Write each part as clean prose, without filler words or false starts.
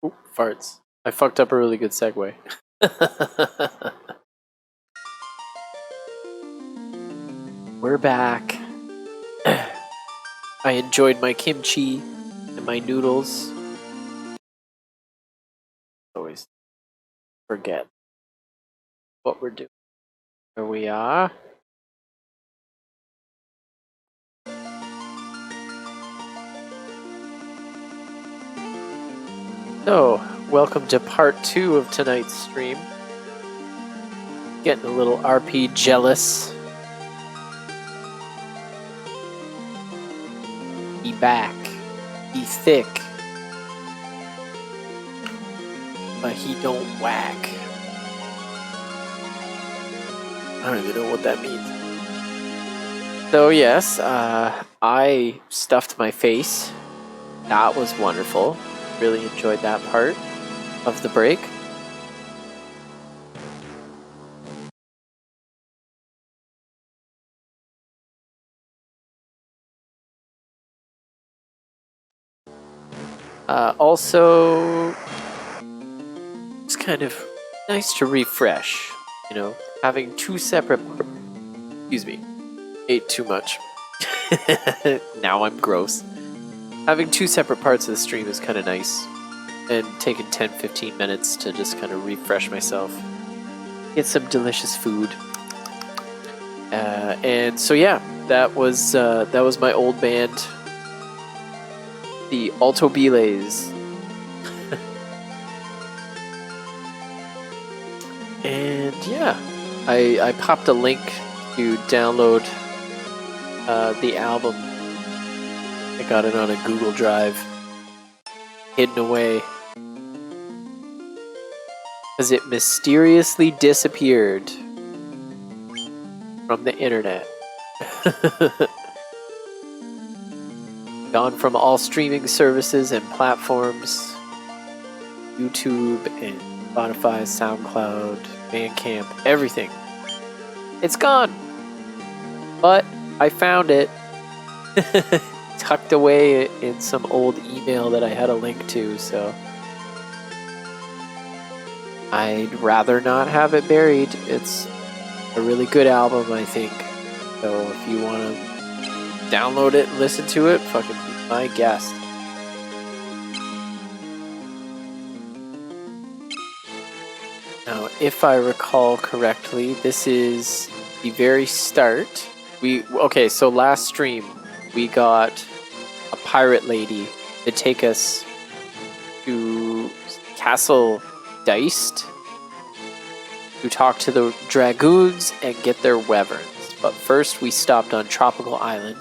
Ooh, farts. I fucked up a really good segue. We're back. I enjoyed my kimchi and my noodles. Always forget what we're doing. Here we are. So, welcome to part 2 of tonight's stream. Getting a little RP jealous. He back. He thick. But he don't whack. I don't even know what that means. So yes, I stuffed my face. That was wonderful. Really enjoyed that part of the break. Also, it's kind of nice to refresh, you know, having two separate... Excuse me, ate too much. Now I'm gross. Having two separate parts of the stream is kind of nice. And taking 10-15 minutes to just kind of refresh myself. Get some delicious food. And so yeah, that was my old band, the Alto Belays. And yeah, I popped a link to download the album. I got it on a Google Drive, hidden away, because it mysteriously disappeared from the internet. Gone from all streaming services and platforms, YouTube and Spotify, SoundCloud, Bandcamp, everything. It's gone. But I found it tucked away in some old email that I had a link to, so I'd rather not have it buried. It's a really good album, I think. So if you want to download it and listen to it, fucking be my guest. Now, if I recall correctly, this is the very start. Okay, so last stream we got a pirate lady to take us to Castle Deist to talk to the dragoons and get their wyverns. But first we stopped on Tropical Island.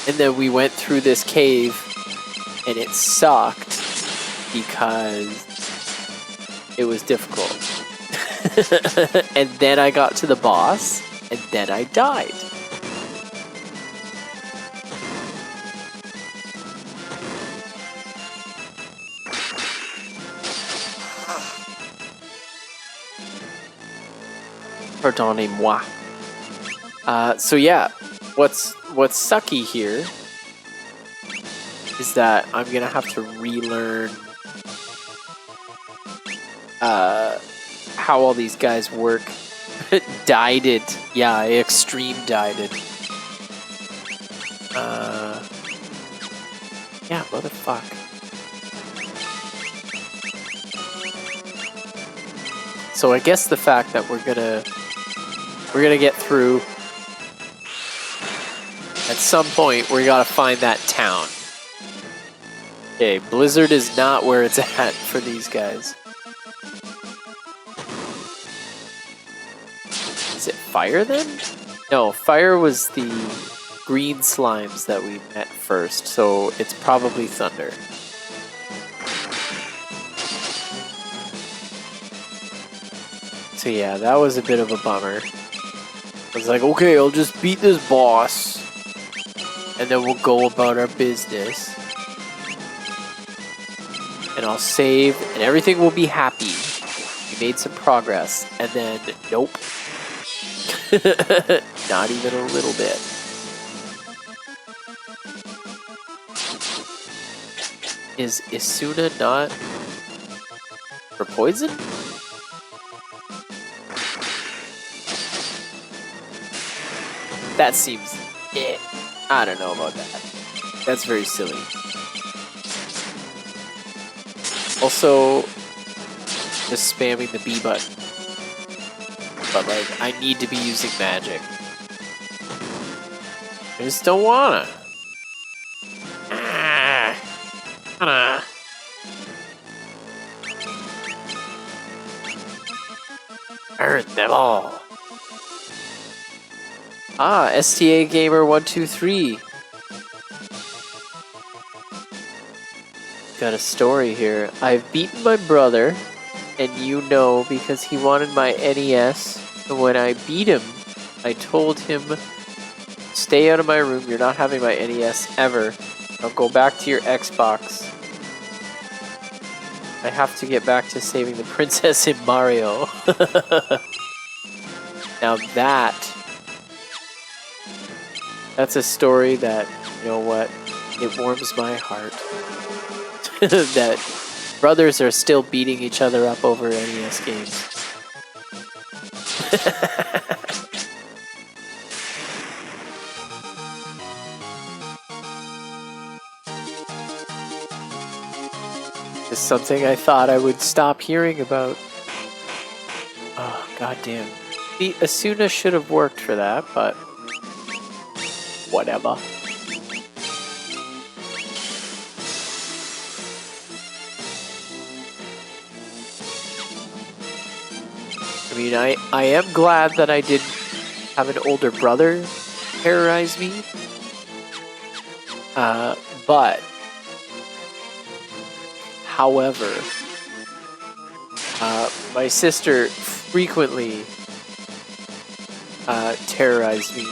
And then we went through this cave and it sucked because it was difficult. And then I got to the boss and then I died. Pardonnez-moi. So yeah, what's sucky here is that I'm gonna have to relearn how all these guys work. Dyed it. Yeah, I extreme dyed it. Yeah, motherfuck. So I guess the fact that we're gonna get through. At some point, we gotta find that town. Okay, Blizzard is not where it's at for these guys. Is it fire then? No, fire was the green slimes that we met first, so it's probably thunder. So yeah, that was a bit of a bummer. I was like, okay, I'll just beat this boss, and then we'll go about our business. And I'll save, and everything will be happy. We made some progress, and then, nope. Not even a little bit. Is Isuna not for poison? That seems... I don't know about that. That's very silly. Also, just spamming the B button. But like, I need to be using magic. I just don't wanna. Earn them all. Ah, STA Gamer 123. Got a story here. I've beaten my brother, and you know because he wanted my NES. And when I beat him, I told him, "Stay out of my room. You're not having my NES ever. I'll go back to your Xbox." I have to get back to saving the princess in Mario. Now that's a story that, you know what, it warms my heart. That brothers are still beating each other up over NES games. It's something I thought I would stop hearing about. Oh, goddamn. The Asuna should have worked for that, but whatever. I mean, I am glad that I didn't have an older brother terrorize me. But however, my sister frequently terrorized me.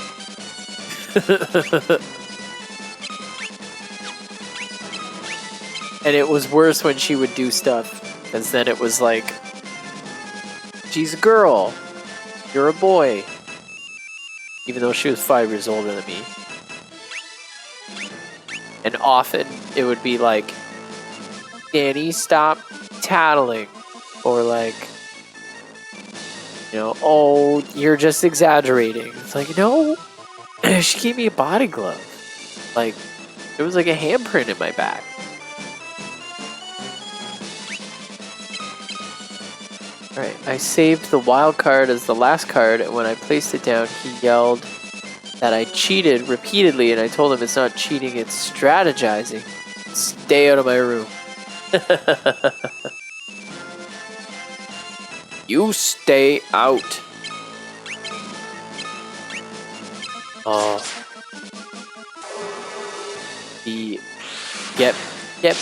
And it was worse when she would do stuff, because then it was like, she's a girl, you're a boy. Even though she was 5 years older than me. And often it would be like, Danny, stop tattling. Or like, you know, oh, you're just exaggerating. It's like, no, she gave me a body glove. Like, there was like a handprint in my back. Alright, I saved the wild card as the last card, and when I placed it down, he yelled that I cheated repeatedly, and I told him it's not cheating, it's strategizing. Stay out of my room. You stay out. Oh. The get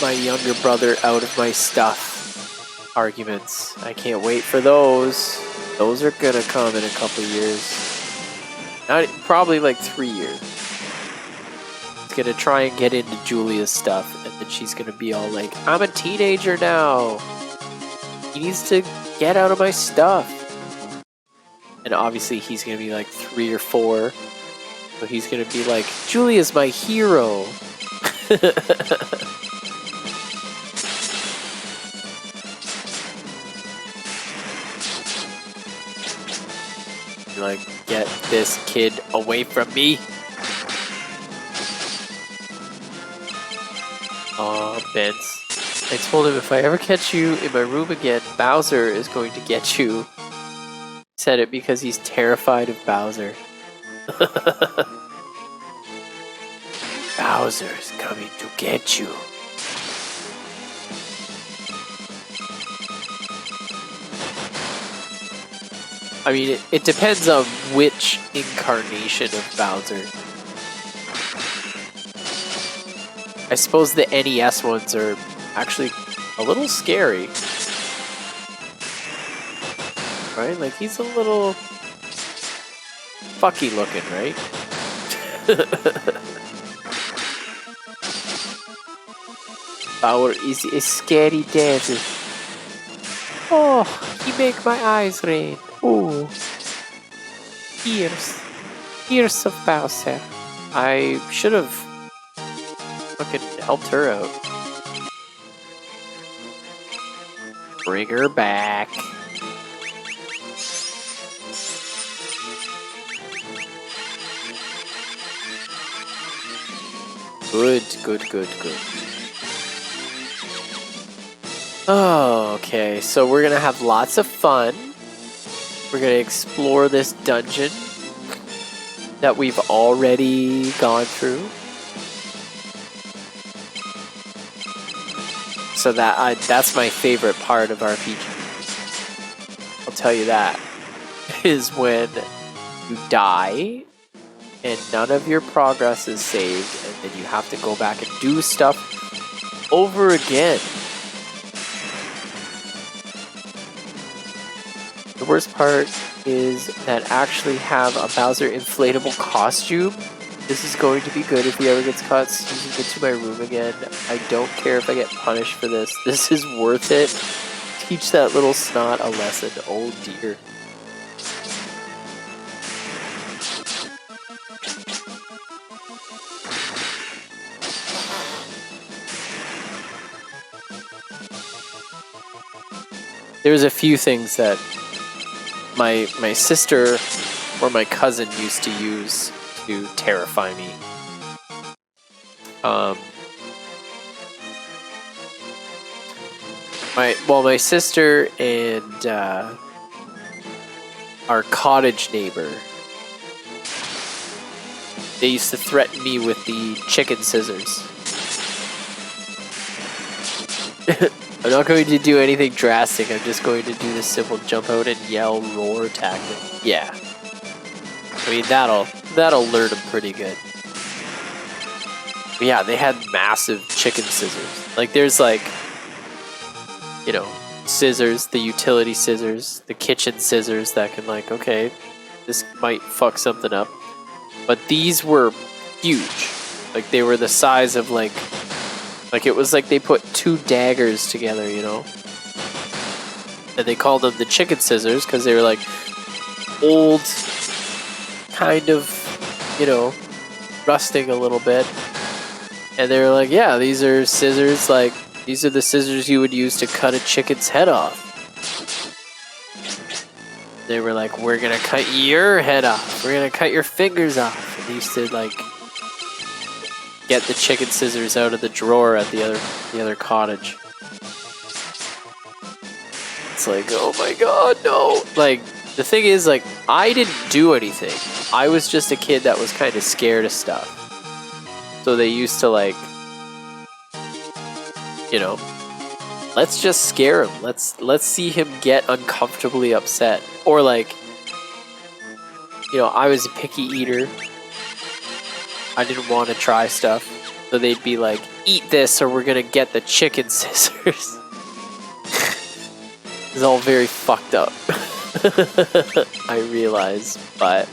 my younger brother out of my stuff arguments. I can't wait for those. Those are gonna come in a couple years. Not probably like 3 years. It's gonna try and get into Julia's stuff, and then she's gonna be all like, I'm a teenager now. He needs to get out of my stuff. And obviously he's gonna be like 3 or 4. So he's gonna be like, Julia's my hero. Like, get this kid away from me. Aw, Benz. I told him if I ever catch you in my room again, Bowser is going to get you. Said it because he's terrified of Bowser. Bowser is coming to get you. I mean, it depends on which incarnation of Bowser. I suppose the NES ones are actually a little scary. Right? Like, he's a little fucky looking, right? Bowser is a scary dancer. Oh, he make my eyes red. Oh, tears of Bowser. I should have fucking helped her out. Bring her back. Good. Oh, okay, so we're gonna have lots of fun. We're gonna explore this dungeon that we've already gone through. So that's my favorite part of RPG. I'll tell you that. Is when you die and none of your progress is saved, and then you have to go back and do stuff over again. The worst part is that I actually have a Bowser inflatable costume. This is going to be good if he ever gets caught sneaking into my room again. I don't care if I get punished for this. This is worth it. Teach that little snot a lesson. Oh dear. There's a few things that my sister or my cousin used to use to terrify me. My sister and our cottage neighbor, they used to threaten me with the chicken scissors. I'm not going to do anything drastic. I'm just going to do the simple jump out and yell roar tactic. Yeah. I mean, that'll alert them pretty good. But yeah, they had massive chicken scissors. Like, there's like, you know, scissors, the utility scissors, the kitchen scissors that can like, okay, this might fuck something up. But these were huge. Like, they were the size of like it was like they put two daggers together, you know? And they called them the chicken scissors because they were like old, kind of, you know, rusting a little bit. And they were like, yeah, these are scissors, like, these are the scissors you would use to cut a chicken's head off. They were like, we're gonna cut your head off. We're gonna cut your fingers off. And they used to like get the chicken scissors out of the drawer at the other cottage. It's like, oh my god, no. Like, the thing is, like, I didn't do anything. I was just a kid that was kind of scared of stuff. So they used to like, you know, let's just scare him. Let's see him get uncomfortably upset. Or like, you know, I was a picky eater. I didn't want to try stuff. So they'd be like, eat this or we're gonna get the chicken scissors. It's all very fucked up. I realize, but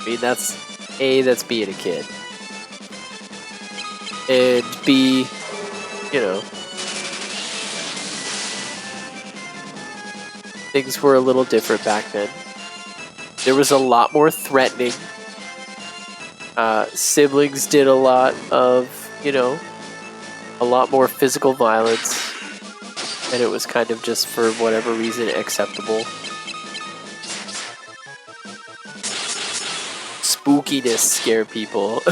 I mean, that's being a kid. And B, you know, things were a little different back then. There was a lot more threatening. Siblings did a lot of, you know, a lot more physical violence. And it was kind of just for whatever reason acceptable. Spookiness scared people.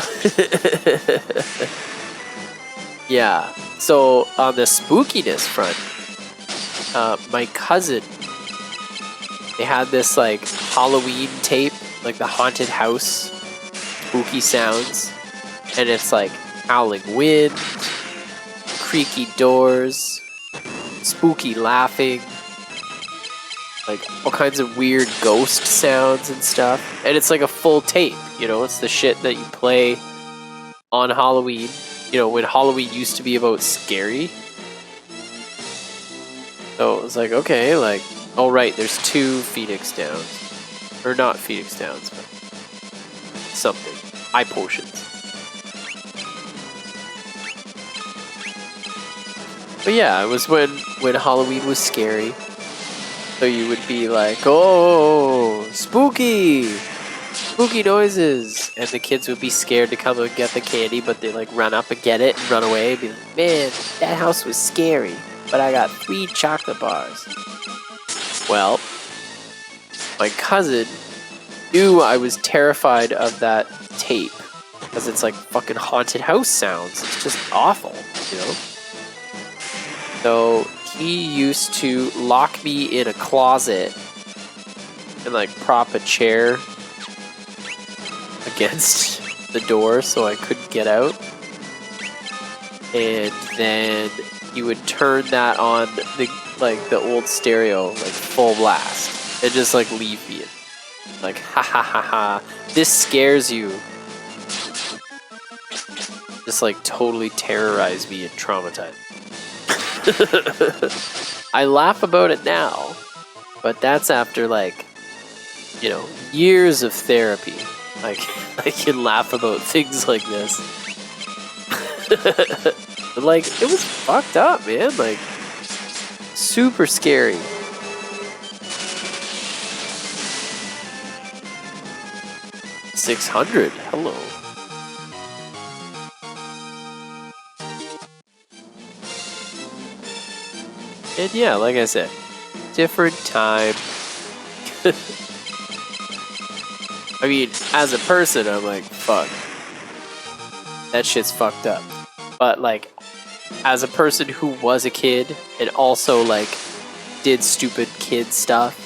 Yeah, so on the spookiness front, my cousin, they had this like Halloween tape, like the haunted house, spooky sounds, and it's like howling wind, creaky doors, spooky laughing, like all kinds of weird ghost sounds and stuff. And it's like a full tape, you know, it's the shit that you play on Halloween, you know, when Halloween used to be about scary. So it was like, okay, like, oh right, there's 2 Phoenix Downs. Or not Phoenix Downs, but something. Eye potions. But yeah, it was when Halloween was scary. So you would be like, oh, spooky! Spooky noises! And the kids would be scared to come and get the candy, but they like run up and get it and run away and be like, man, that house was scary. but I got 3 chocolate bars. Well, my cousin knew I was terrified of that tape because it's like fucking haunted house sounds. It's just awful, you know? So he used to lock me in a closet and like prop a chair against the door so I couldn't get out. And then he would turn that on the old stereo, like full blast, and just like leave me in. Like, ha ha ha ha, this scares you. Just like totally terrorize me and traumatize. I laugh about it now, but that's after like, you know, years of therapy. Like, I can laugh about things like this. But like, it was fucked up, man. Like, super scary. $600. Hello. And yeah, like I said, different time. I mean, as a person, I'm like, fuck. That shit's fucked up. But like, as a person who was a kid and also like did stupid kid stuff,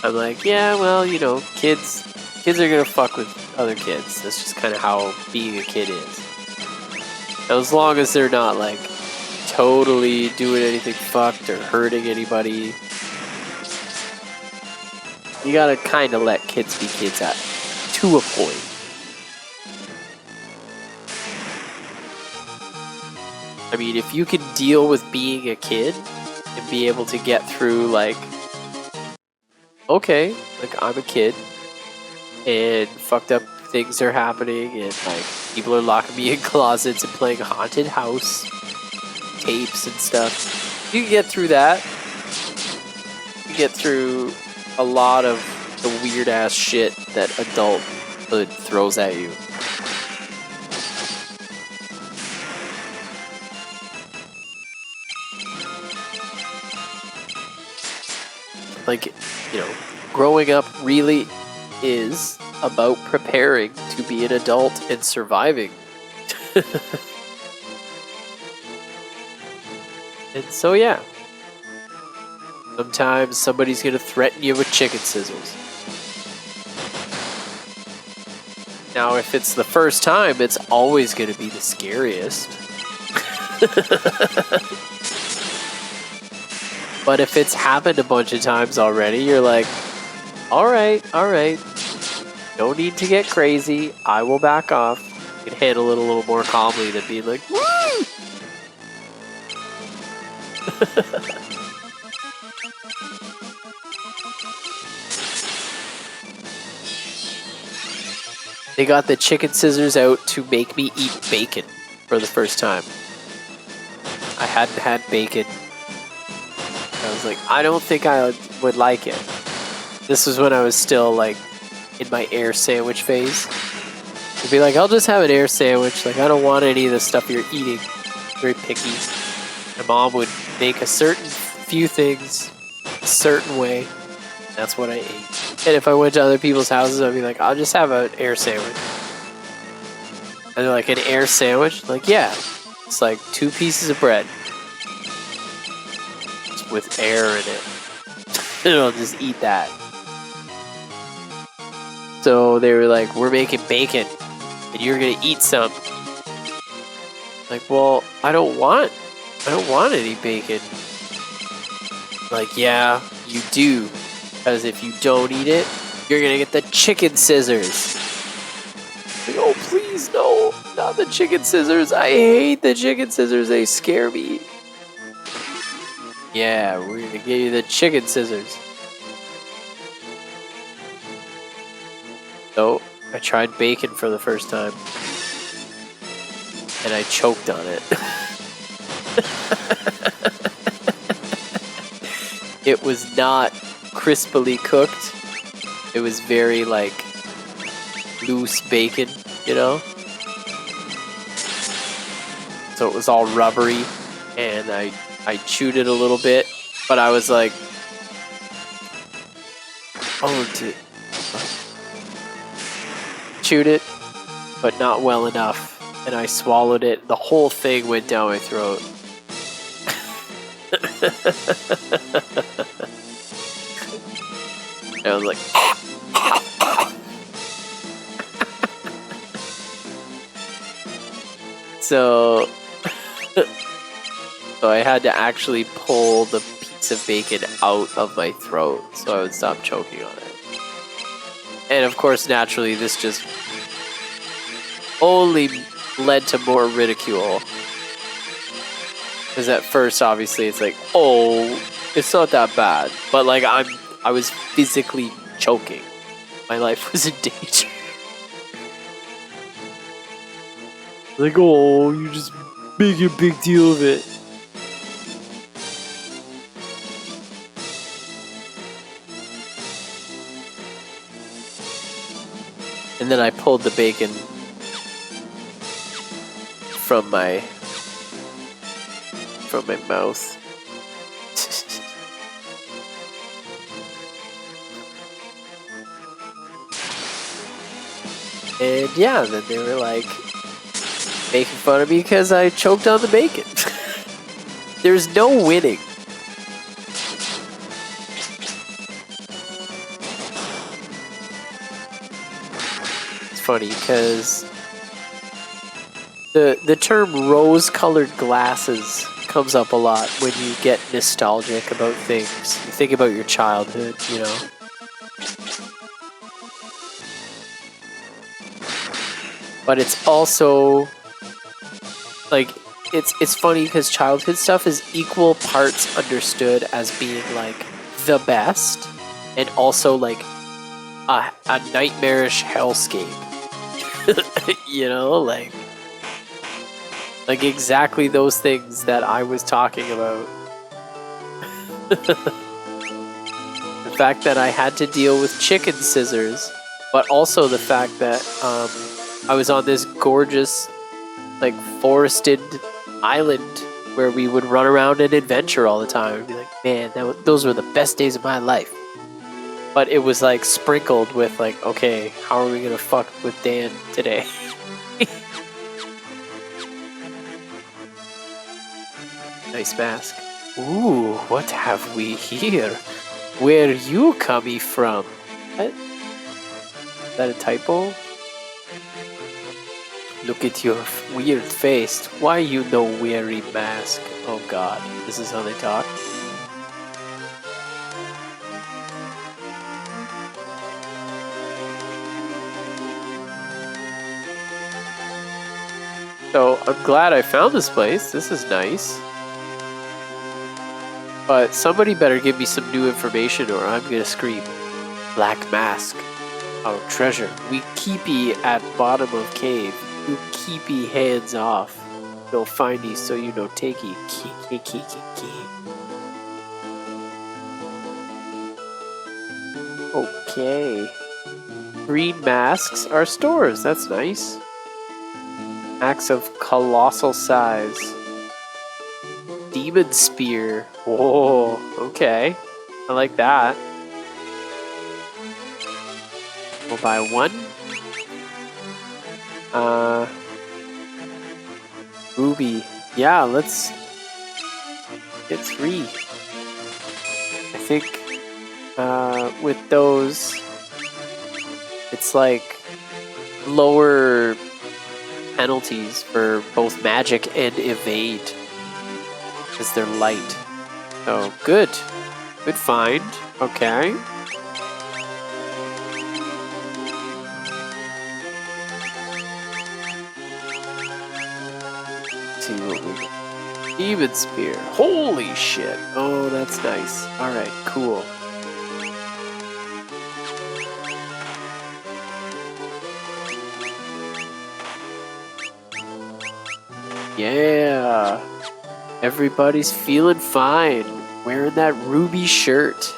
I'm like, yeah, well, you know, kids are gonna fuck with other kids. That's just kind of how being a kid is. As long as they're not like totally doing anything fucked or hurting anybody, you gotta kind of let kids be kids to a point. I mean, if you can deal with being a kid and be able to get through like, okay, like I'm a kid and fucked up things are happening and like people are locking me in closets and playing haunted house tapes and stuff. You can get through that. You get through a lot of the weird ass shit that adulthood throws at you. Like, you know, growing up really is about preparing to be an adult and surviving. And so, yeah. Sometimes somebody's gonna threaten you with chicken scissors. Now, if it's the first time, it's always gonna be the scariest. But if it's happened a bunch of times already, you're like, alright, no need to get crazy, I will back off. You can handle it a little more calmly than being like, woo! They got the chicken scissors out to make me eat bacon for the first time. I hadn't had bacon. I was like, I don't think I would like it. This was when I was still like in my air sandwich phase. I'd be like, I'll just have an air sandwich. Like, I don't want any of the stuff you're eating. Very picky. My mom would make a certain few things a certain way. That's what I ate. And if I went to other people's houses, I'd be like, I'll just have an air sandwich. And they're like, an air sandwich? Like, yeah. It's like 2 pieces of bread with air in it. And I'll just eat that. So they were like, we're making bacon and you're gonna eat some. Like, well, I don't want any bacon. Like, yeah, you do. Because if you don't eat it, you're gonna get the chicken scissors. Like, oh, please, no, not the chicken scissors. I hate the chicken scissors. They scare me. Yeah, we're gonna give you the chicken scissors. So, I tried bacon for the first time. And I choked on it. It was not crispily cooked. It was very, like, loose bacon, you know? So it was all rubbery, and I I chewed it a little bit, but I was like, oh, dude. Chewed it, but not well enough. And I swallowed it. The whole thing went down my throat. I was like, so I had to actually pull the piece of bacon out of my throat so I would stop choking on it. And of course, naturally, this just only led to more ridicule. Because at first, obviously, it's like, oh, it's not that bad. But like, I was physically choking. My life was in danger. Like, oh, you just make a big deal of it. And then I pulled the bacon from my mouth. And yeah, then they were like making fun of me because I choked on the bacon. There's no winning. It's funny because the term rose-colored glasses comes up a lot when you get nostalgic about things. You think about your childhood, you know. But it's also like it's funny because childhood stuff is equal parts understood as being like the best and also like a nightmarish hellscape. You know, like exactly those things that I was talking about. The fact that I had to deal with chicken scissors, but also the fact that I was on this gorgeous, like, forested island where we would run around and adventure all the time. And be like, man, those were the best days of my life. But it was like sprinkled with like, okay, how are we gonna fuck with Dan today? Nice mask. Ooh, what have we here? Where you coming from? What? Is that a typo? Look at your weird face. Why you no weary mask? Oh god, this is how they talk. So I'm glad I found this place. This is nice. But somebody better give me some new information or I'm gonna scream. Black mask. Our treasure. We keepy at bottom of cave. You keepy hands off. No findy so you no takey. Key. Okay. Green masks are stores. That's nice. Axe of colossal size. Demon spear. Whoa, okay. I like that. We'll buy one. Ruby. Yeah, let's get 3. I think with those, it's like lower penalties for both magic and evade because they're light. So good find. Okay. Let's see what we got. Demon spear. Holy shit. Oh, that's nice. All right, cool. Yeah. Everybody's feeling fine. Wearing that ruby shirt.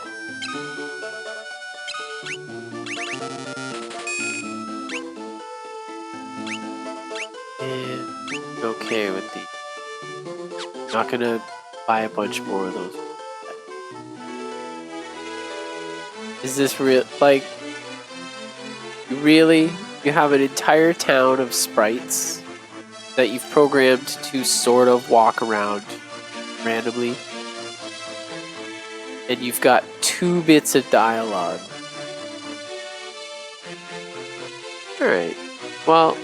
And okay with the. Not gonna buy a bunch more of those. Is this real? Like, really? You have an entire town of sprites that you've programmed to sort of walk around randomly, and you've got 2 bits of dialogue. Alright. Well.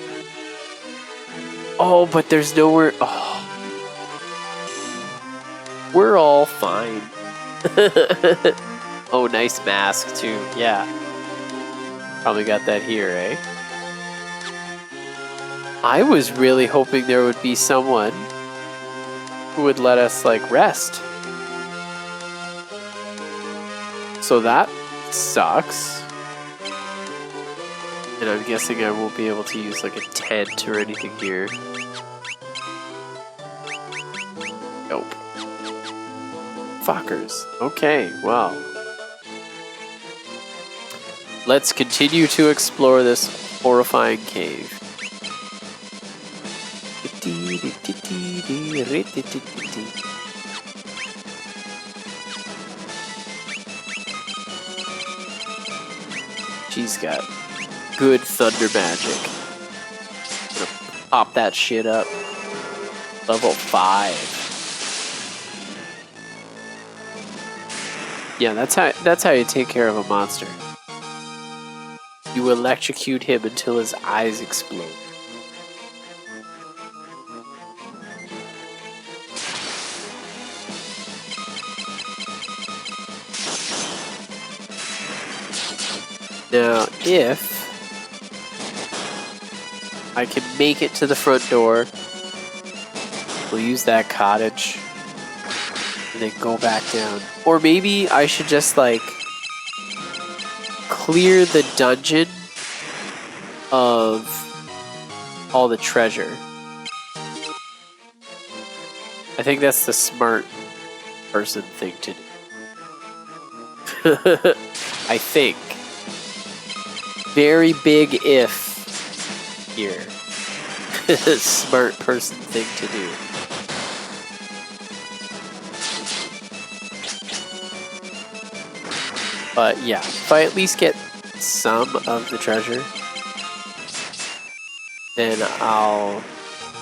Oh, but there's nowhere. Oh. We're all fine. Oh, nice mask, too. Yeah. Probably got that here, eh? I was really hoping there would be someone who would let us, like, rest. So that sucks. And I'm guessing I won't be able to use, like, a tent or anything here. Nope. Fuckers. Okay, well. Let's continue to explore this horrifying cave. She's got good thunder magic. I'm gonna pop that shit up. Level 5. Yeah, that's how you take care of a monster. You electrocute him until his eyes explode. Now, if I can make it to the front door, we'll use that cottage and then go back down. Or maybe I should just, like, clear the dungeon of all the treasure. I think that's the smart person thing to do. I think. Very big if here. Smart person thing to do. But yeah, if I at least get some of the treasure, then I'll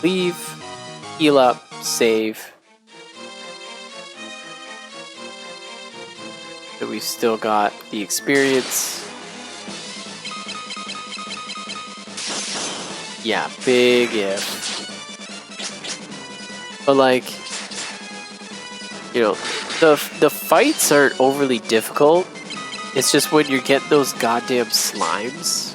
leave, heal up, save. And we've still got the experience. Yeah, big if. But like, you know, the fights aren't overly difficult. It's just when you're getting those goddamn slimes,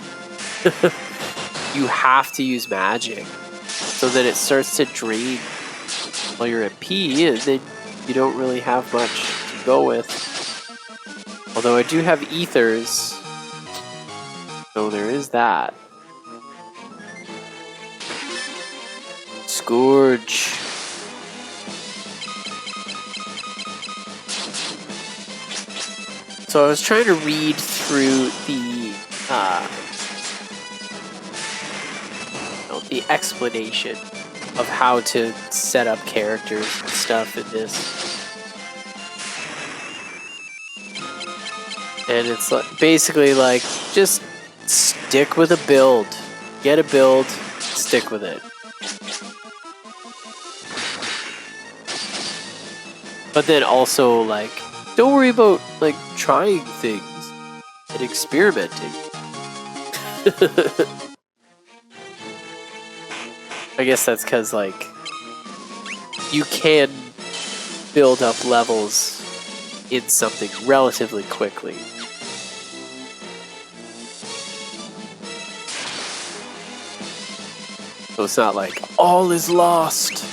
you have to use magic so that it starts to drain while you're at P, and then you don't really have much to go with. Although I do have ethers, so there is that. Scourge. So I was trying to read through the explanation of how to set up characters and stuff in this. And it's like, basically like, just stick with a build. Get a build, stick with it. But then also, like, don't worry about, like, trying things and experimenting. I guess that's because, like, you can build up levels in something relatively quickly. So it's not like, all is lost.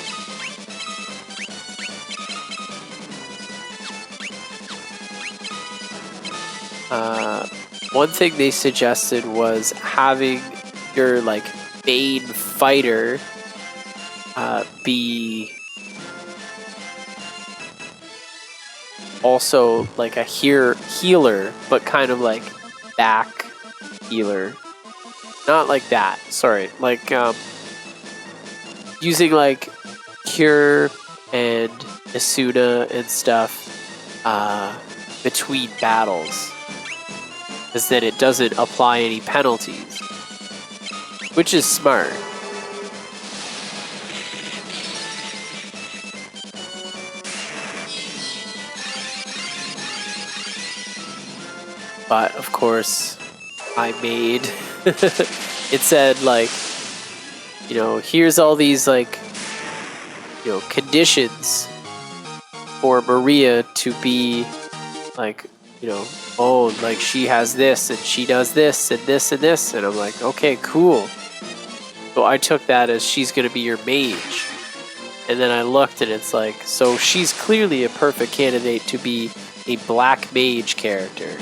One thing they suggested was having your, like, main fighter be also like a healer, but kind of like back healer. Not like that, sorry. Like using like cure and Asuna and stuff between battles, because then it doesn't apply any penalties, which is smart. But of course, I made it said like, you know, here's all these like, you know, conditions for Maria to be like, you know, oh, like she has this and she does this and this and this, and I'm like, okay, cool. So I took that as she's gonna be your mage, and then I looked and it's like, so she's clearly a perfect candidate to be a black mage character.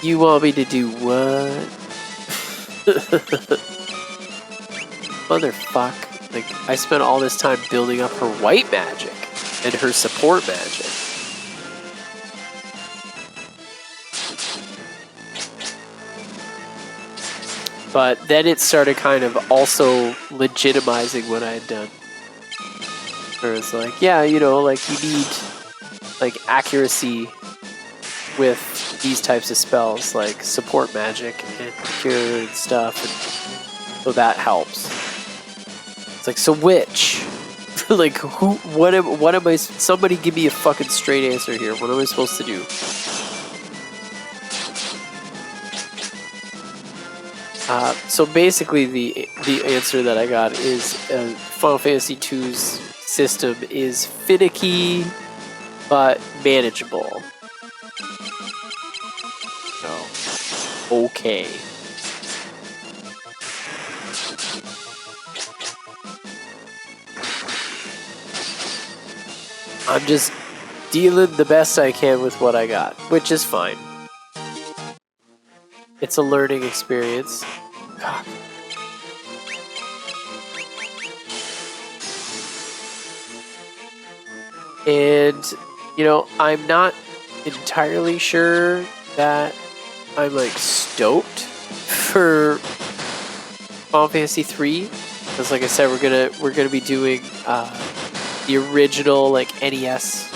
You want me to do what? Motherfuck. Like, I spent all this time building up her white magic and her support magic. But then it started kind of also legitimizing what I had done. Where it's like, yeah, you know, like you need like accuracy with these types of spells, like support magic and cure and stuff, and so that helps. It's like, so which? Like, who? What am I? Somebody give me a fucking straight answer here. What am I supposed to do? So basically, the answer that I got is Final Fantasy II's system is finicky but manageable. Okay. I'm just dealing the best I can with what I got, which is fine. It's a learning experience. God. And, you know, I'm not entirely sure that I'm like stoked for Final Fantasy 3, because like I said, we're gonna be doing the original like NES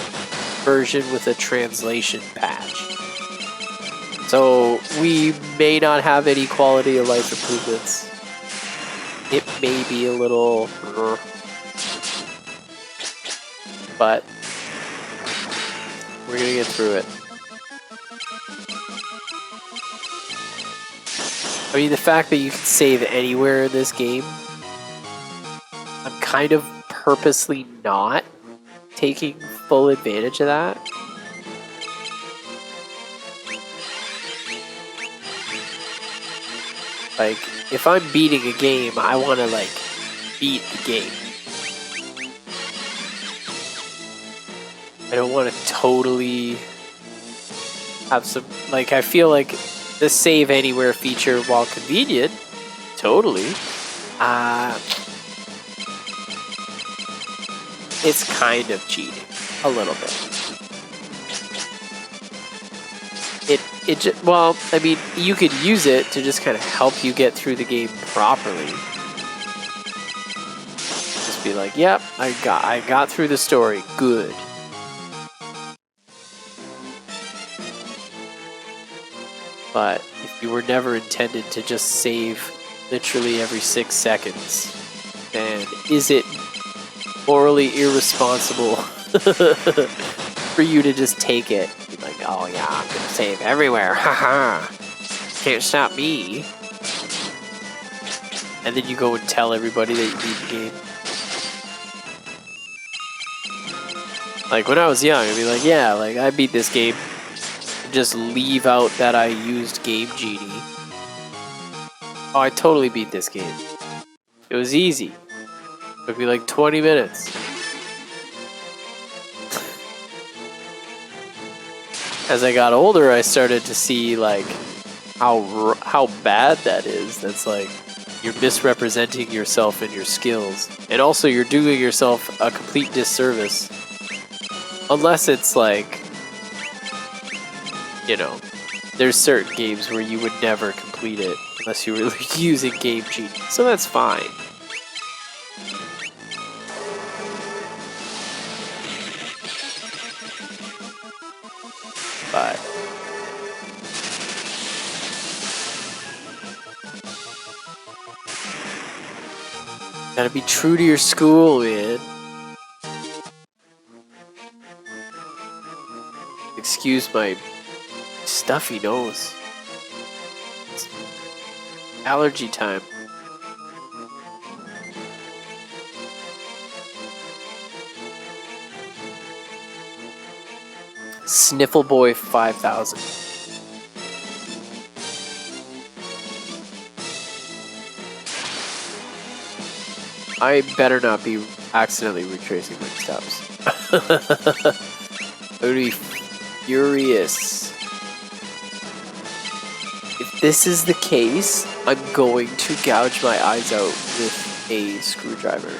version with a translation patch. So we may not have any quality of life improvements. It may be a little, but we're gonna get through it. I mean, the fact that you can save anywhere in this game, I'm kind of purposely not taking full advantage of that. Like, if I'm beating a game, I want to, like, beat the game. I don't want to totally have some, like, I feel like the save anywhere feature, while convenient, totally, it's kind of cheating a little bit. Well, I mean, you could use it to just kind of help you get through the game properly. Just be like, yep, I got through the story, good. But if you were never intended to just save literally every 6 seconds, then is it morally irresponsible for you to just take it? Be like, oh yeah, I'm gonna save everywhere, haha, can't stop me. And then you go and tell everybody that you beat the game. Like when I was young, I'd be like, yeah, like I beat this game. Just leave out that I used Game Genie. Oh, I totally beat this game. It was easy. Took me like 20 minutes. As I got older, I started to see like how bad that is. That's like you're misrepresenting yourself and your skills, and also you're doing yourself a complete disservice. Unless it's like, you know, there's certain games where you would never complete it unless you were using Game Genie, so that's fine. by. Gotta be true to your school, man. Excuse my stuffy nose. It's allergy time. Sniffle Boy 5000. I better not be accidentally retracing my steps. I would be furious. If this is the case, I'm going to gouge my eyes out with a screwdriver.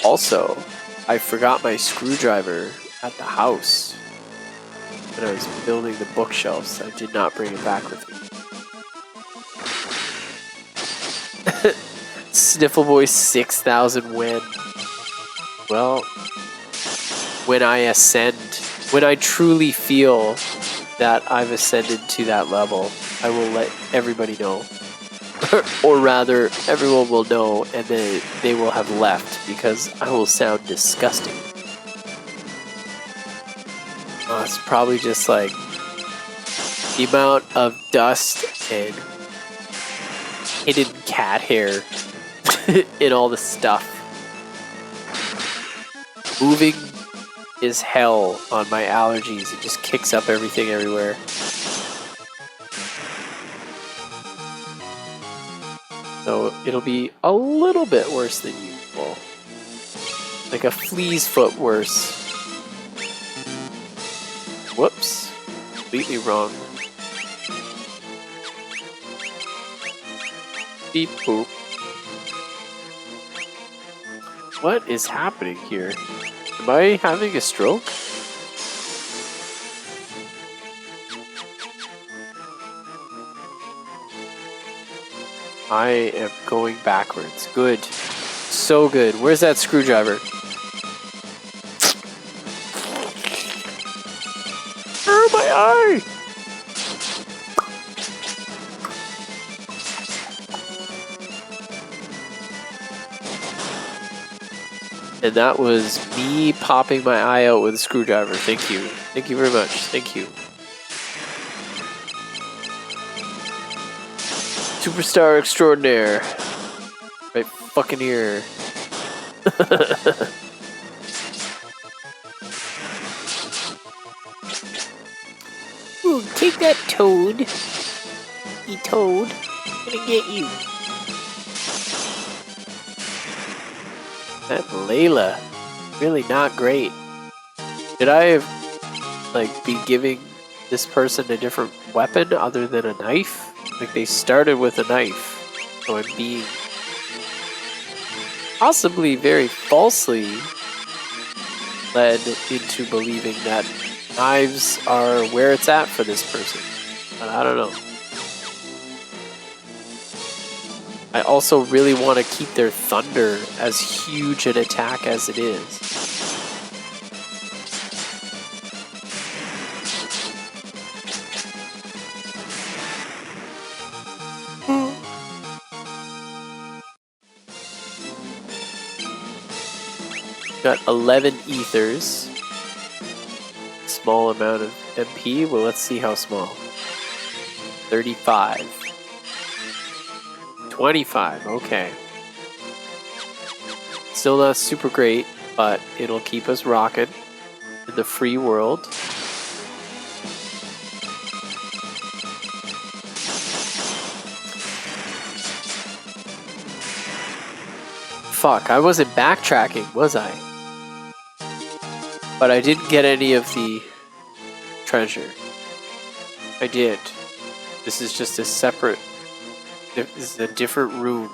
Also, I forgot my screwdriver at the house when I was building the bookshelves. I did not bring it back with me. Sniffle Boy 6000 when? Well, when I ascend, when I truly feel that I've ascended to that level, I will let everybody know. Or rather, everyone will know and then they will have left because I will sound disgusting. It's probably just like the amount of dust and hidden cat hair in all the stuff. Moving is hell on my allergies. It just kicks up everything everywhere. So it'll be a little bit worse than usual. Like a flea's foot worse. Whoops. Completely wrong. Beep boop. What is happening here? Am I having a stroke? I am going backwards. Good. So good. Where's that screwdriver? Oh, my eye! And that was me popping my eye out with a screwdriver. Thank you. Thank you very much. Thank you. Superstar extraordinaire. Right fucking here. Ooh, take that, Toad. You Toad. I'm gonna get you. That Layla. Really not great. Should I have, like, be giving this person a different weapon other than a knife? Like, they started with a knife, so I'm being possibly very falsely led into believing that knives are where it's at for this person. But I don't know. I also really want to keep their thunder as huge an attack as it is. Got 11 ethers. Small amount of MP. Well, let's see how small. 35. 25. Okay. Still not super great, but it'll keep us rocking in the free world. Fuck, I wasn't backtracking, was I? But I didn't get any of the treasure. I did. This is just a separate... This is a different room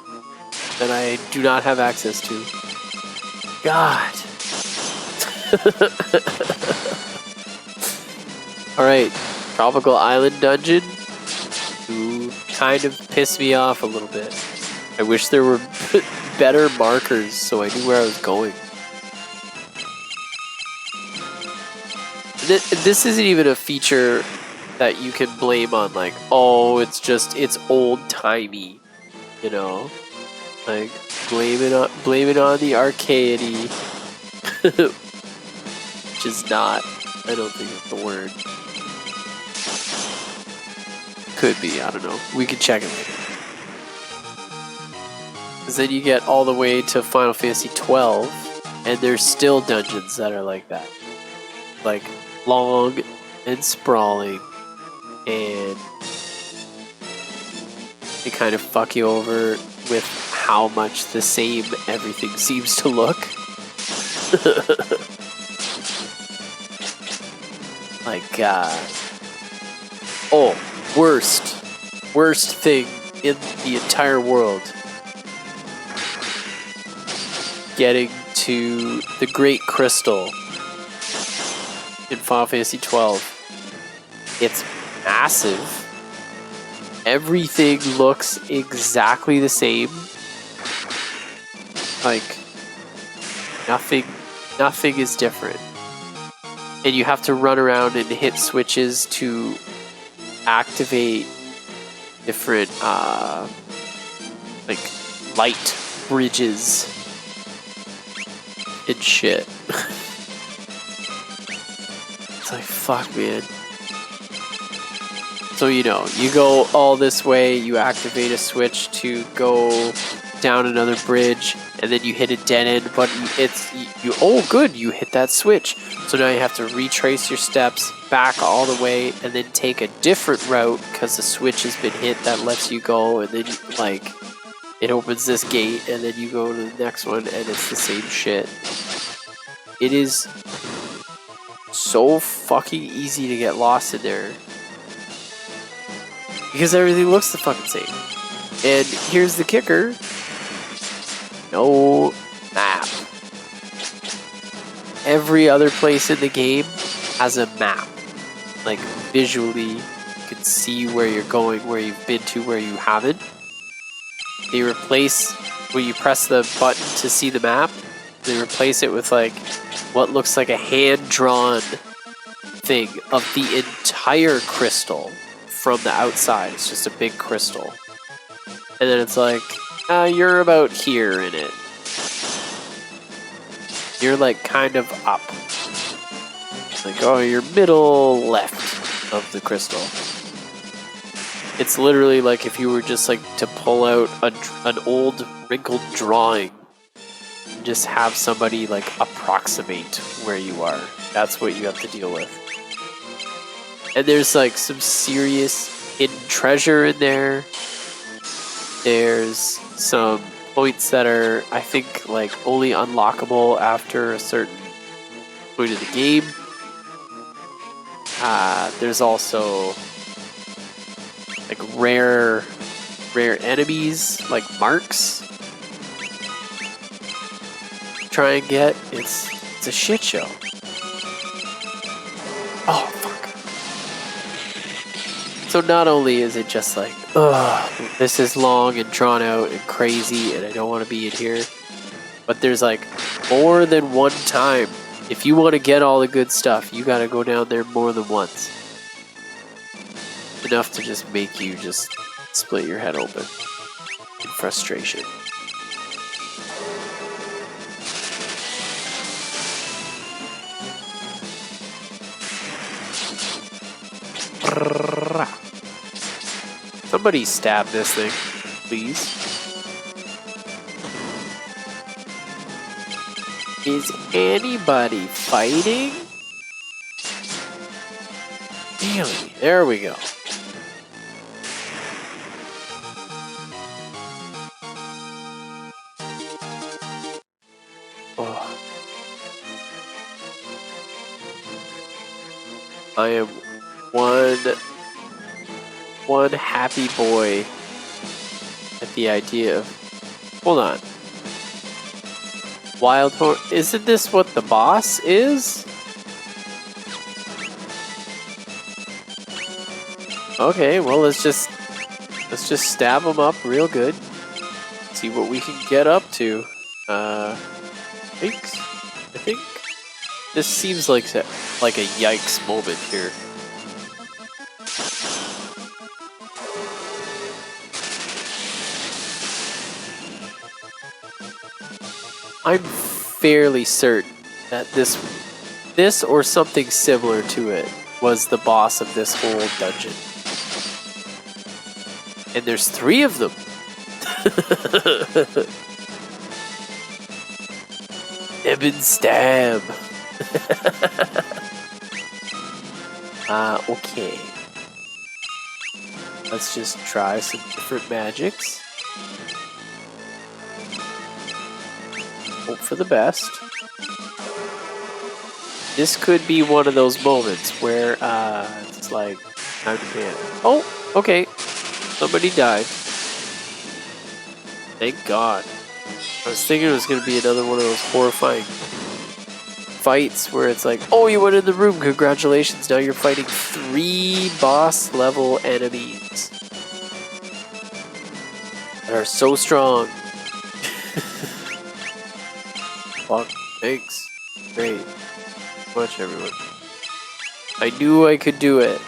that I do not have access to. God. Alright. Tropical Island Dungeon. Ooh, kind of pissed me off a little bit. I wish there were better markers so I knew where I was going. this isn't even a feature that you can blame on, like, oh, it's old-timey, you know? Like, blame it on the arcadey. Which is not, I don't think it's the word. Could be, I don't know. We can check it later. Because then you get all the way to Final Fantasy 12, and there's still dungeons that are like that. Like, long and sprawling, and they kind of fuck you over with how much the same everything seems to look. Like, oh, worst thing in the entire world. Getting to the Great Crystal in Final Fantasy 12. It's massive. Everything looks exactly the same. Like, nothing is different. And you have to run around and hit switches to activate different, like, light bridges and shit. It's like, fuck, man. So, you know, you go all this way, you activate a switch to go down another bridge, and then you hit a dead end, but oh good, you hit that switch. So now you have to retrace your steps back all the way, and then take a different route because the switch has been hit that lets you go, and then like it opens this gate, and then you go to the next one, and it's the same shit. It is so fucking easy to get lost in there because everything looks the fucking same. And here's the kicker. No map. Every other place in the game has a map. Like, visually, you can see where you're going, where you've been to, where you haven't. They replace, when you press the button to see the map, they replace it with, like, what looks like a hand-drawn thing of the entire crystal from the outside. It's just a big crystal. And then it's like, you're about here in it. You're like kind of up. Like, oh, you're middle left of the crystal. It's literally like if you were just like to pull out an old wrinkled drawing and just have somebody like approximate where you are. That's what you have to deal with. And there's like some serious hidden treasure in there. There's some points that are, I think, like only unlockable after a certain point of the game. There's also like rare enemies, like marks. Try and get. It's a shit show. Oh fuck. So not only is it just like, ugh, this is long and drawn out and crazy and I don't want to be in here, but there's like more than one time. If you want to get all the good stuff, you gotta go down there more than once. Enough to just make you just split your head open in frustration. Somebody stab this thing, please. Is anybody fighting? Really? There we go. Oh. I am one happy boy at the idea of... Hold on. Wild Horn... Isn't this what the boss is? Okay, well let's just stab him up real good. See what we can get up to. I think this seems like like a yikes moment here. I'm fairly certain that this or something similar to it was the boss of this whole dungeon. And there's 3 of them. Ebb and stab. Okay. Let's just try some different magics. Hope for the best. This could be one of those moments where it's like time to panic. Oh, okay. Somebody died. Thank God. I was thinking it was going to be another one of those horrifying fights where it's like, oh, you went in the room, congratulations, now you're fighting 3 boss level enemies that are so strong. Fuck, thanks. Great. Much everyone. I knew I could do it.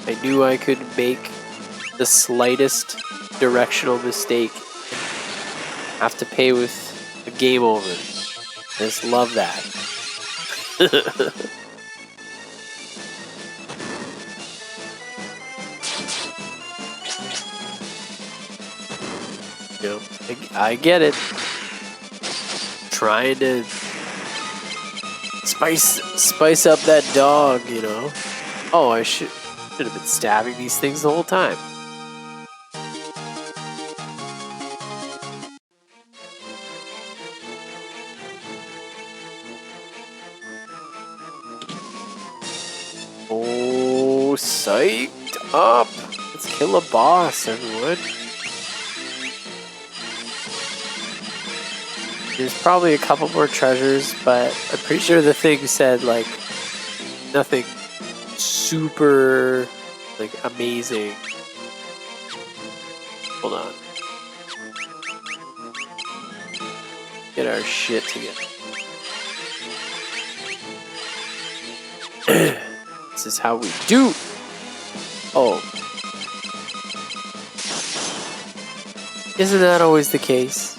I knew I could make the slightest directional mistake and have to pay with a game over. I just love that. You know, I get it. Trying to spice up that dog, you know. Oh, I should have been stabbing these things the whole time. Oh, psyched up. Let's kill a boss, everyone. There's probably a couple more treasures, but I'm pretty sure the thing said, like, nothing super, like, amazing. Hold on. Get our shit together. This is how we do. Oh. Isn't that always the case?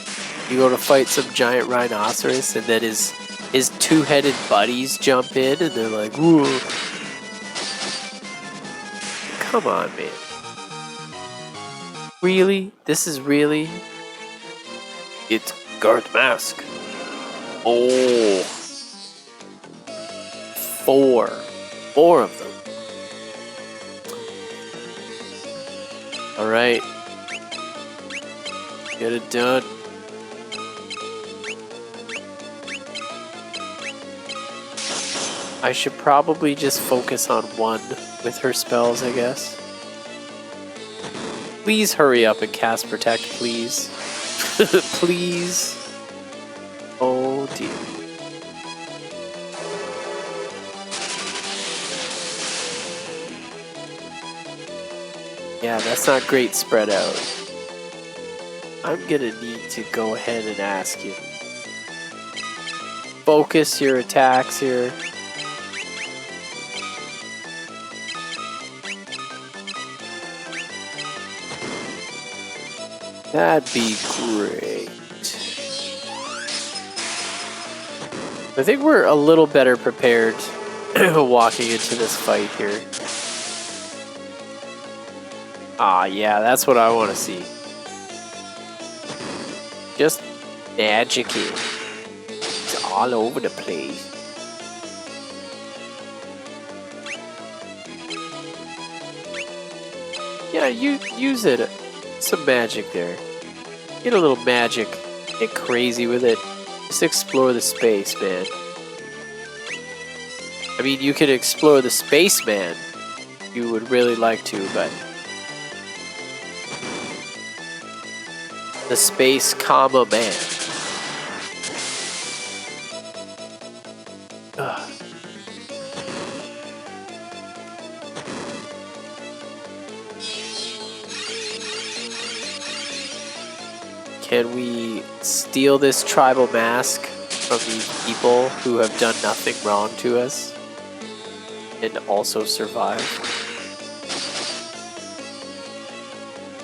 You go to fight some giant rhinoceros and then his 2-headed buddies jump in and they're like, whoa. Come on, man. Really? This is really? It's Garth Mask. Oh. 4 of them. Alright. Get it done. I should probably just focus on one with her spells, I guess. Please hurry up and cast Protect, please. Please. Oh dear. Yeah, that's not great spread out. I'm gonna need to go ahead and ask you. Focus your attacks here. That'd be great. I think we're a little better prepared walking into this fight here. Ah, yeah, that's what I want to see. Just magic it. It's all over the place. Yeah, you use it. Some magic there. Get a little magic. Get crazy with it. Just explore the space, man. I mean, you could explore the space, man. You would really like to, but the space, comma, man. Ugh. Can we steal this tribal mask from these people who have done nothing wrong to us? and also survive.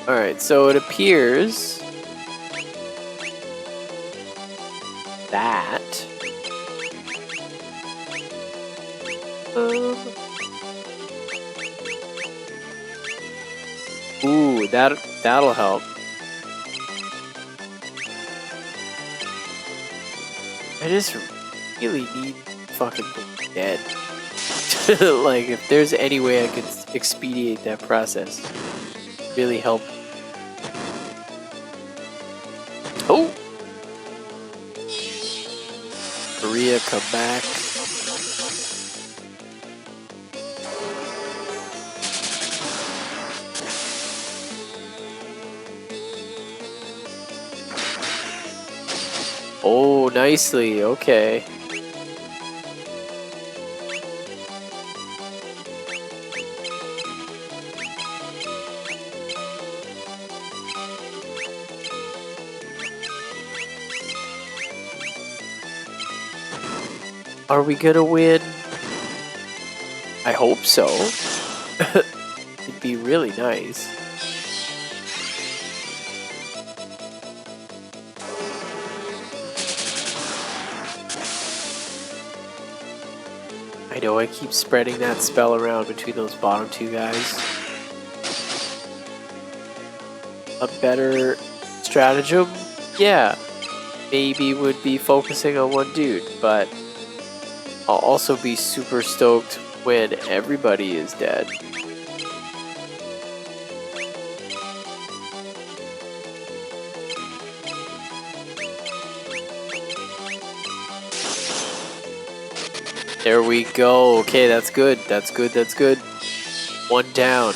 Alright, so it appears that ooh, that'll help. I just really need fucking things dead. Like, if there's any way I could expedite that process, really help. Oh! Maria, come back. Oh, nicely. Okay. Are we gonna win? I hope so. It'd be really nice. I know I keep spreading that spell around between those bottom two guys. A better stratagem? Yeah. Maybe would be focusing on one dude, but I'll also be super stoked when everybody is dead. There we go. Okay, that's good. That's good. That's good. One down.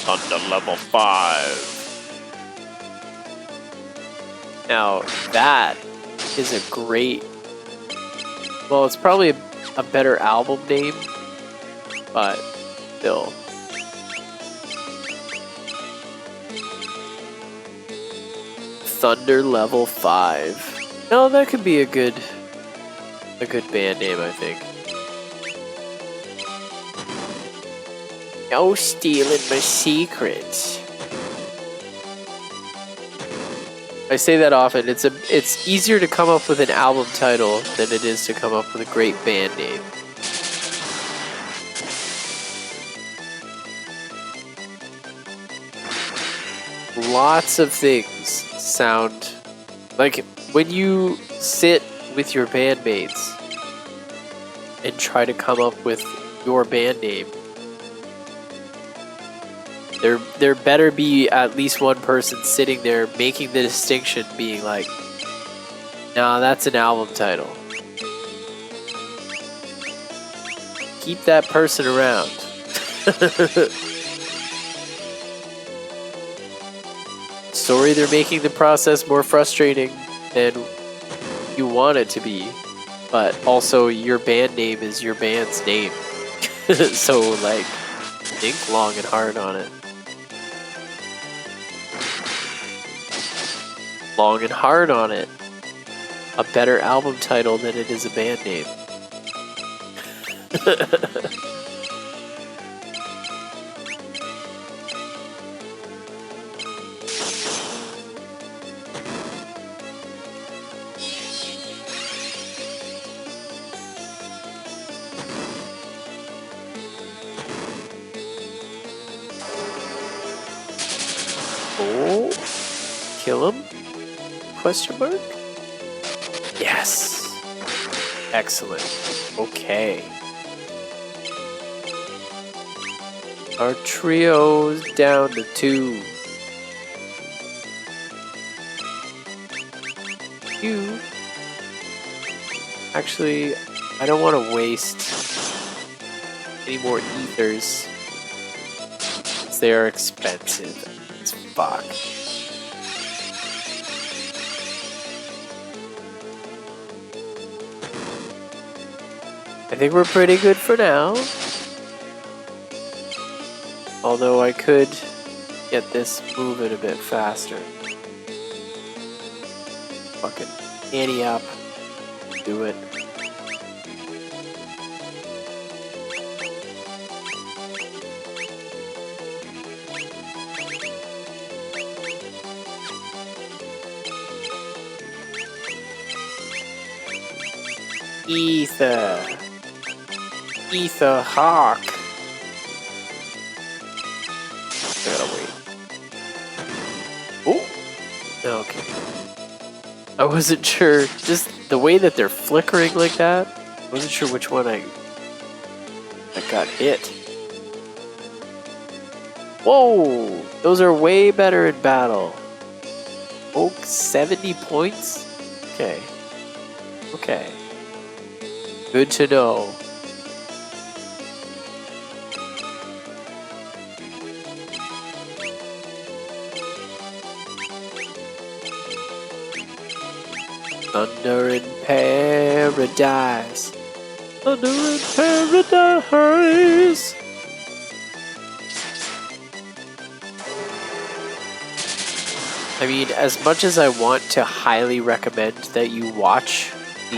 Under level 5. Now, that is a great... Well, it's probably a better album name, but still... Thunder level 5. No, that could be a good band name, I think. No stealing my secrets. I say that often. It's easier to come up with an album title than it is to come up with a great band name. Lots of things sound like when you sit with your bandmates and try to come up with your band name. There better be at least one person sitting there making the distinction, being like, nah, that's an album title. Keep that person around. Sorry, they're making the process more frustrating than you want it to be, but also your band name is your band's name. So, like, think long and hard on it. Long and hard on it. A better album title than it is a band name. Oh, kill him? Question mark? Yes. Excellent. Okay. Our trio's down to 2. You. Actually, I don't want to waste any more ethers. They are expensive. It's fuck. I think we're pretty good for now. Although I could get this moving a bit faster. Fucking ante up. Do it. Ether Hawk. I gotta wait. Oh, okay. I wasn't sure. Just the way that they're flickering like that. I wasn't sure which one I got hit. Whoa, those are way better in battle. Oh, 70 points. Okay. Okay. Good to know. Thunder in paradise. Thunder in paradise. I mean, as much as I want to highly recommend that you watch the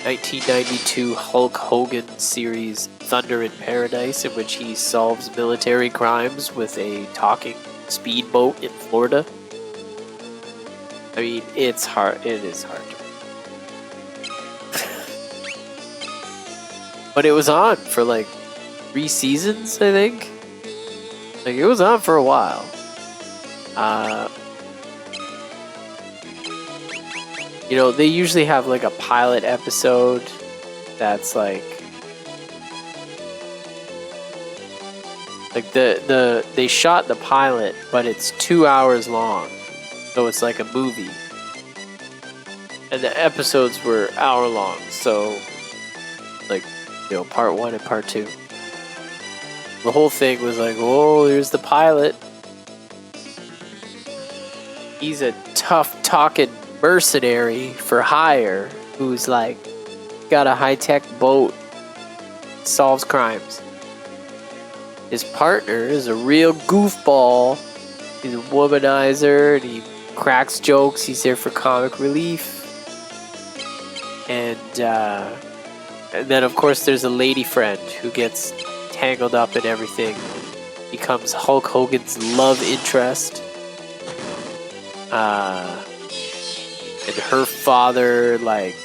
1992 Hulk Hogan series Thunder in Paradise, in which he solves military crimes with a talking speedboat in Florida, I mean, it's hard. It is hard to. But it was on for like 3 seasons, I think. Like, it was on for a while. You know, they usually have like a pilot episode that's like they shot the pilot, but it's 2 hours long. So it's like a movie. And the episodes were hour long, so like, you know, part 1 and part 2. The whole thing was like, oh, here's the pilot. He's a tough talking mercenary for hire who's like got a high-tech boat, solves crimes. His partner is a real goofball. He's a womanizer and he cracks jokes. He's there for comic relief. And then of course there's a lady friend who gets tangled up in everything, becomes Hulk Hogan's love interest. And her father like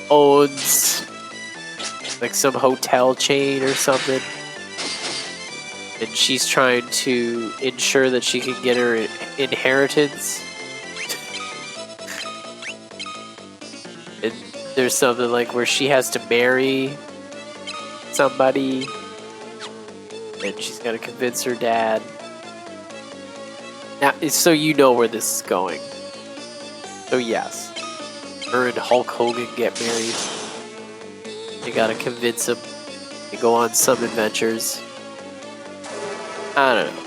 owns like some hotel chain or something, and she's trying to ensure that she can get her inheritance. And there's something like where she has to marry somebody, and she's got to convince her dad. Now, so you know where this is going. So yes, her and Hulk Hogan get married. They gotta convince him. They go on some adventures. I don't know.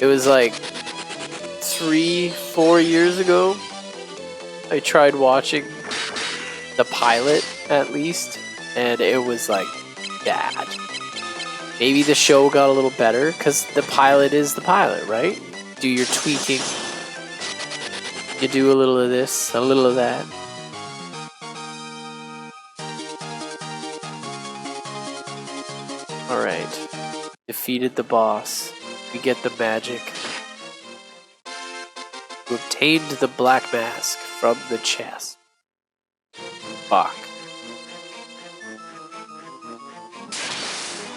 It was like 3-4 years ago. I tried watching the pilot at least, and it was like bad. Maybe the show got a little better because the pilot is the pilot, right? Do your tweaking. You do a little of this, a little of that. Alright. Defeated the boss. We get the magic. We obtained the black mask from the chest. Fuck.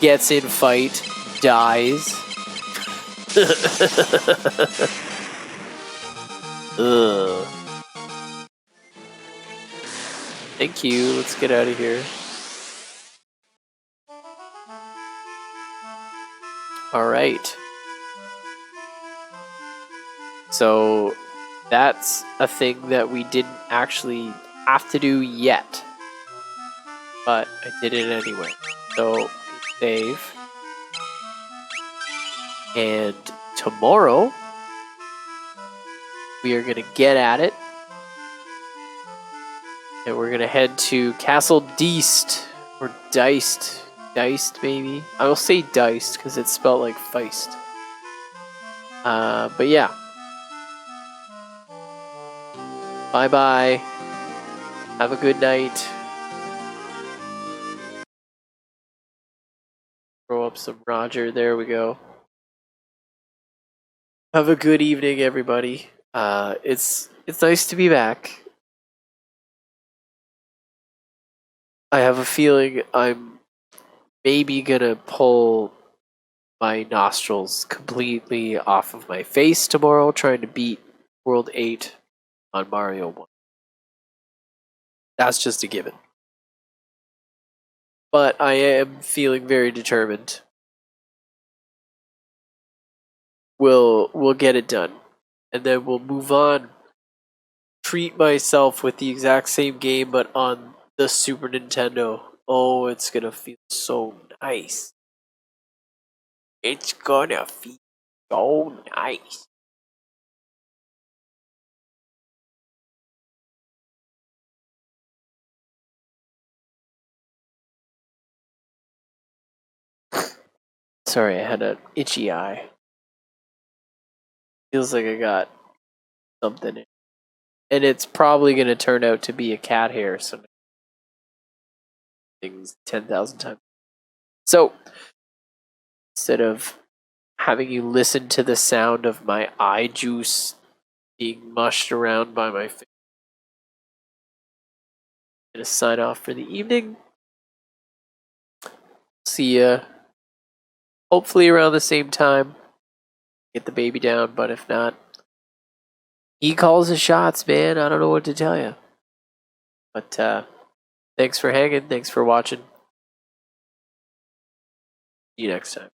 Gets in fight, dies. Ugh. Thank you. Let's get out of here. Alright. So that's a thing that we didn't actually have to do yet. But I did it anyway. So save. And tomorrow we are gonna get at it. And we're gonna head to Castle Deist or Deist, diced, maybe. I will say diced because it's spelled like feist. But yeah. Bye bye. Have a good night. Throw up some Roger. There we go. Have a good evening, everybody. It's nice to be back. I have a feeling I'm maybe gonna pull my nostrils completely off of my face tomorrow, trying to beat World 8 on Mario 1. That's just a given. But I am feeling very determined. We'll get it done. And then we'll move on. Treat myself with the exact same game but on the Super Nintendo. Oh, it's gonna feel so nice. It's gonna feel so nice. Sorry, I had an itchy eye. Feels like I got something in. And it's probably gonna turn out to be a cat hair, so things 10,000 times. So instead of having you listen to the sound of my eye juice being mushed around by my face, I'm gonna sign off for the evening. See ya hopefully around the same time. Get the baby down, but if not, he calls the shots, man. I don't know what to tell you. But thanks for hanging. Thanks for watching. See you next time.